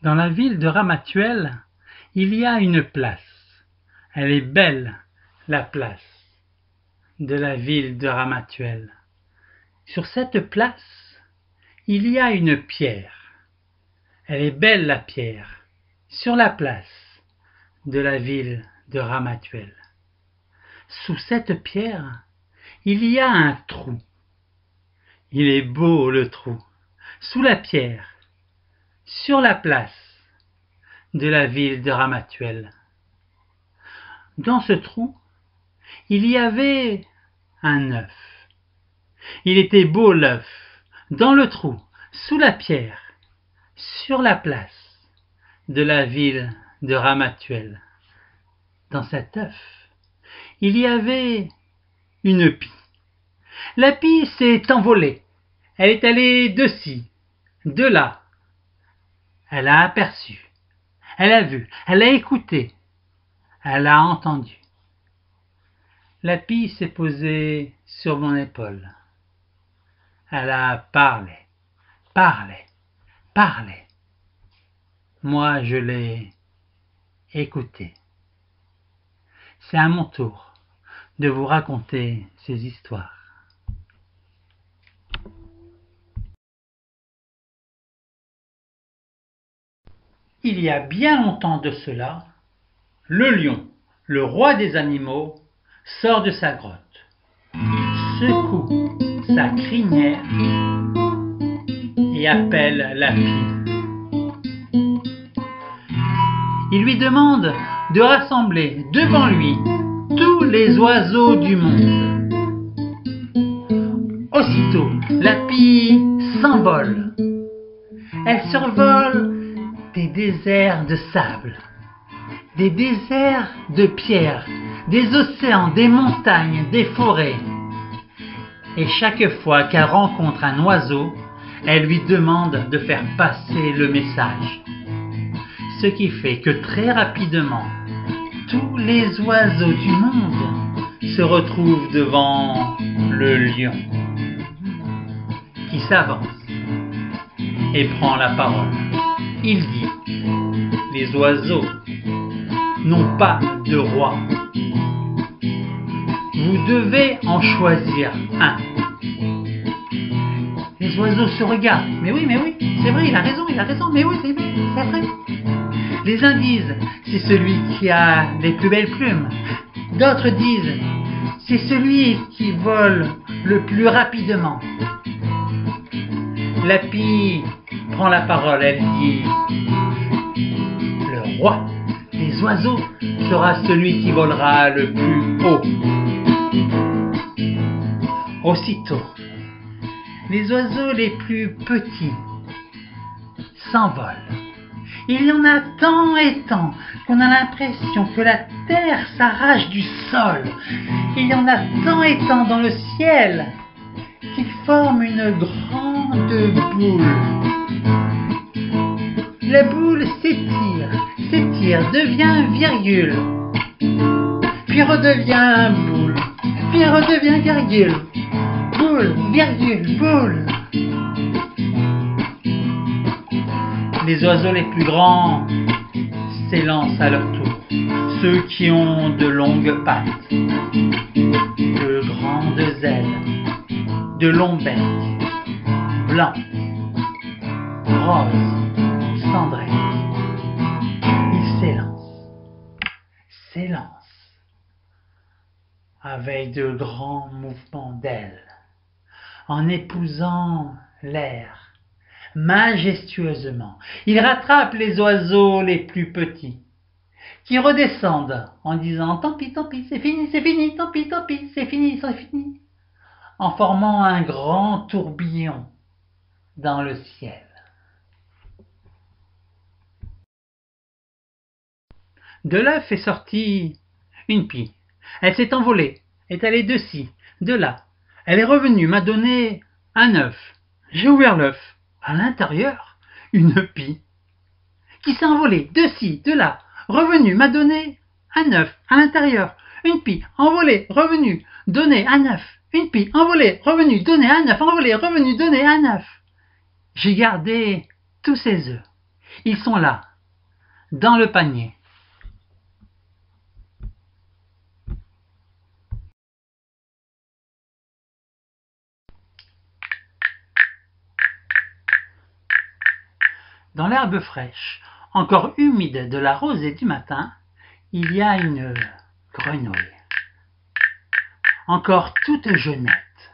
Dans la ville de Ramatuelle, il y a une place. Elle est belle, la place de la ville de Ramatuelle. Sur cette place, il y a une pierre. Elle est belle, la pierre, sur la place de la ville de Ramatuelle. Sous cette pierre, il y a un trou. Il est beau, le trou, sous la pierre, sur la place de la ville de Ramatuelle. Dans ce trou, il y avait un œuf. Il était beau, l'œuf, dans le trou, sous la pierre, sur la place de la ville de Ramatuelle. Dans cet œuf, il y avait une pie. La pie s'est envolée. Elle est allée de ci, de là. Elle a aperçu, elle a vu, elle a écouté, elle a entendu. La pie s'est posée sur mon épaule. Elle a parlé, parlé, parlé. Moi, je l'ai écoutée. C'est à mon tour de vous raconter ces histoires. Il y a bien longtemps de cela, le lion, le roi des animaux, sort de sa grotte, secoue sa crinière et appelle la pie. Il lui demande de rassembler devant lui tous les oiseaux du monde. Aussitôt, la pie s'envole. Elle survole des déserts de sable, des déserts de pierre, des océans, des montagnes, des forêts. Et chaque fois qu'elle rencontre un oiseau, elle lui demande de faire passer le message. Ce qui fait que très rapidement, tous les oiseaux du monde se retrouvent devant le lion, qui s'avance et prend la parole. Il dit: les oiseaux n'ont pas de roi. Vous devez en choisir un. Les oiseaux se regardent. Mais oui, c'est vrai, il a raison, mais oui, c'est vrai. Les uns disent: c'est celui qui a les plus belles plumes. D'autres disent: c'est celui qui vole le plus rapidement. La pie prend la parole, elle dit: le roi des oiseaux sera celui qui volera le plus haut. Aussitôt, les oiseaux les plus petits s'envolent. Il y en a tant et tant qu'on a l'impression que la terre s'arrache du sol. Il y en a tant et tant dans le ciel qu'ils forment une grande boule. La boule s'étire, devient virgule, puis redevient boule, puis redevient virgule, boule, virgule, boule. Les oiseaux les plus grands s'élancent à leur tour, ceux qui ont de longues pattes, de grandes ailes, de longs becs, blancs, roses, cendrés. Ils s'élancent, avec de grands mouvements d'ailes, en épousant l'air majestueusement. Ils rattrapent les oiseaux les plus petits, qui redescendent en disant: tant pis, c'est fini, tant pis, c'est fini, en formant un grand tourbillon dans le ciel. De l'œuf est sortie une pie. Elle s'est envolée, est allée de ci, de là. Elle est revenue, m'a donné un œuf. J'ai ouvert l'œuf. À l'intérieur, une pie qui s'est envolée de ci, de là, revenue, m'a donné un œuf. À l'intérieur, une pie envolée, revenue, donné un œuf. Une pie envolée, revenue, donné un œuf, envolée, revenue, donné un œuf. J'ai gardé tous ces œufs. Ils sont là, dans le panier. Dans l'herbe fraîche, encore humide de la rosée du matin, il y a une grenouille, encore toute jeunette,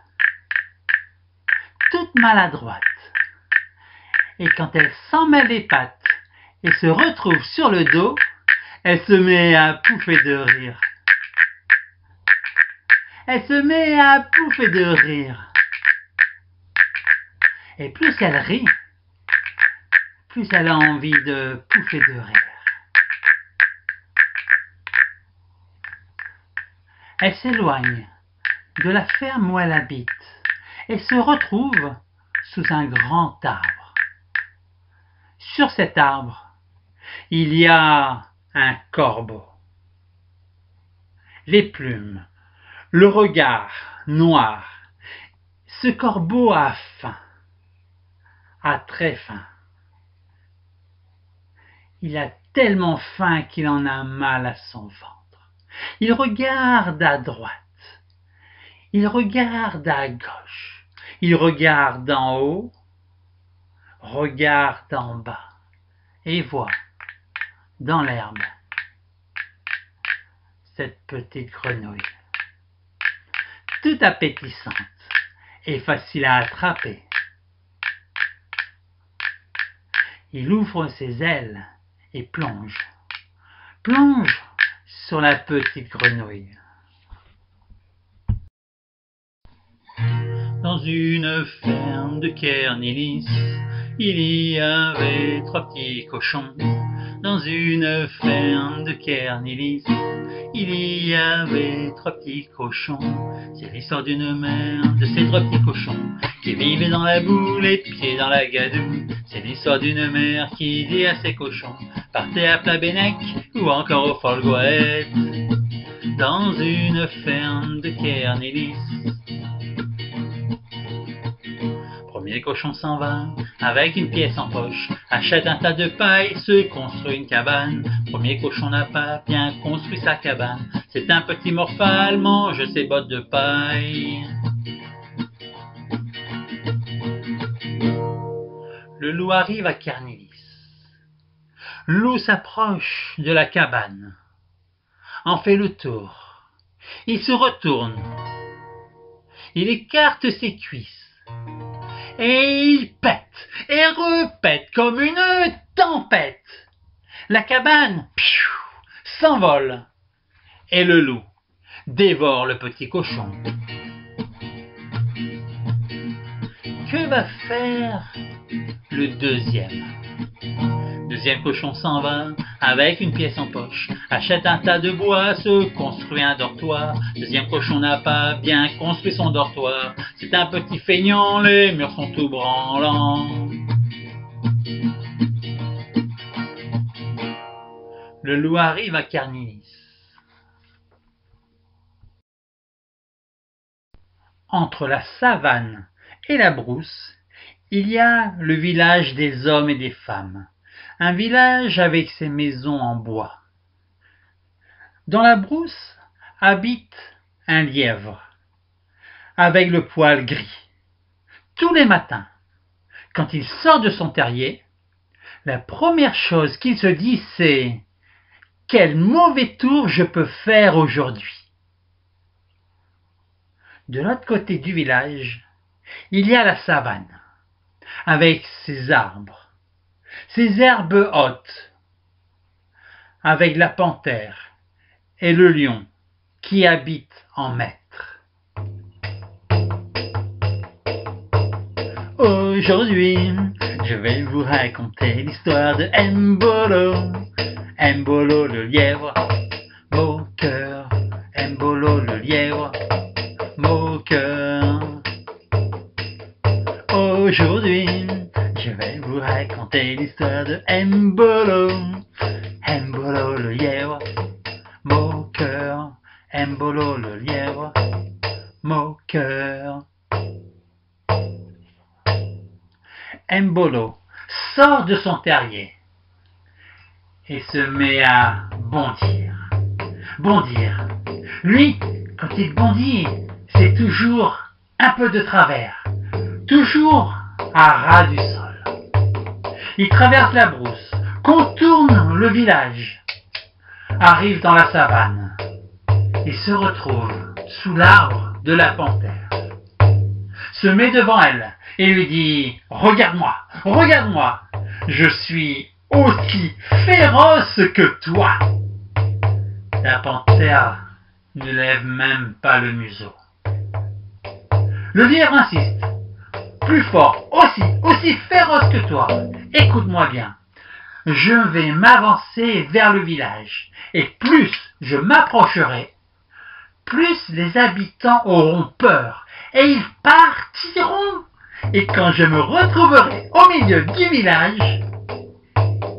toute maladroite. Et quand elle s'en met les pattes et se retrouve sur le dos, elle se met à pouffer de rire. Elle se met à pouffer de rire. Et plus elle rit, plus elle a envie de pouffer de rire. Elle s'éloigne de la ferme où elle habite et se retrouve sous un grand arbre. Sur cet arbre, il y a un corbeau. Les plumes, le regard noir. Ce corbeau a faim, a très faim. Il a tellement faim qu'il en a mal à son ventre. Il regarde à droite, il regarde à gauche, il regarde en haut, regarde en bas et voit dans l'herbe cette petite grenouille, toute appétissante et facile à attraper. Il ouvre ses ailes et plonge sur la petite grenouille. Dans une ferme de Kernilis, il y avait 3 petits cochons. Dans une ferme de Kernilis, il y avait 3 petits cochons. C'est l'histoire d'une mère de ces 3 petits cochons qui vivaient dans la boue, les pieds dans la gadoue. C'est l'histoire d'une mère qui dit à ses cochons: partez à Plabennec ou encore au Folgoët. Dans une ferme de Kernilis, premier cochon s'en va avec une pièce en poche, achète un tas de paille, se construit une cabane. Premier cochon n'a pas bien construit sa cabane, c'est un petit morphale, mange ses bottes de paille. Le loup arrive à Kernilis. Le loup s'approche de la cabane, en fait le tour. Il se retourne, il écarte ses cuisses, et il pète et repète comme une tempête. La cabane s'envole et le loup dévore le petit cochon. Que va faire le deuxième cochon s'en va avec une pièce en poche, achète un tas de bois, se construit un dortoir. Deuxième cochon n'a pas bien construit son dortoir, c'est un petit feignant, les murs sont tout branlants. Le loup arrive à Kernilis. Entre la savane et la brousse, il y a le village des hommes et des femmes, un village avec ses maisons en bois. Dans la brousse habite un lièvre, avec le poil gris. Tous les matins, quand il sort de son terrier, la première chose qu'il se dit, c'est: quel mauvais tour je peux faire aujourd'hui. De l'autre côté du village, il y a la savane, avec ses arbres, ses herbes hautes, avec la panthère et le lion qui habitent en maître. Aujourd'hui, je vais vous raconter l'histoire de Mbolo. Mbolo le lièvre, moqueur. Mbolo le lièvre, moqueur. Aujourd'hui, je vais vous raconter l'histoire de Mbolo. Mbolo le lièvre, moqueur. Mbolo le lièvre, moqueur. Mbolo sort de son terrier et se met à bondir. Bondir. Lui, quand il bondit, c'est toujours un peu de travers, toujours à ras du sol. Il traverse la brousse, contourne le village, arrive dans la savane et se retrouve sous l'arbre de la panthère. Se met devant elle et lui dit « Regarde-moi, regarde-moi, je suis aussi féroce que toi !» La panthère ne lève même pas le museau. Le lièvre insiste. « Plus fort, aussi féroce que toi. Écoute-moi bien. Je vais m'avancer vers le village, et plus je m'approcherai, plus les habitants auront peur, et ils partiront. Et quand je me retrouverai au milieu du village,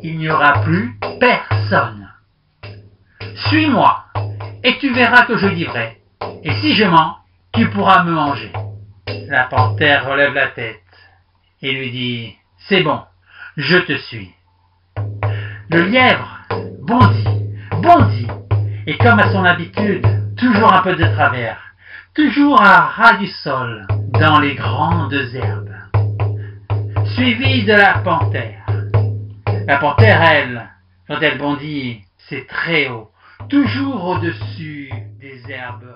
il n'y aura plus personne. Suis-moi, et tu verras que je dis vrai. Et si je mens, tu pourras me manger. » La panthère relève la tête et lui dit « C'est bon, je te suis. » Le lièvre bondit, et comme à son habitude, toujours un peu de travers, toujours à ras du sol, dans les grandes herbes, suivi de la panthère. La panthère, elle, quand elle bondit, c'est très haut, toujours au-dessus des herbes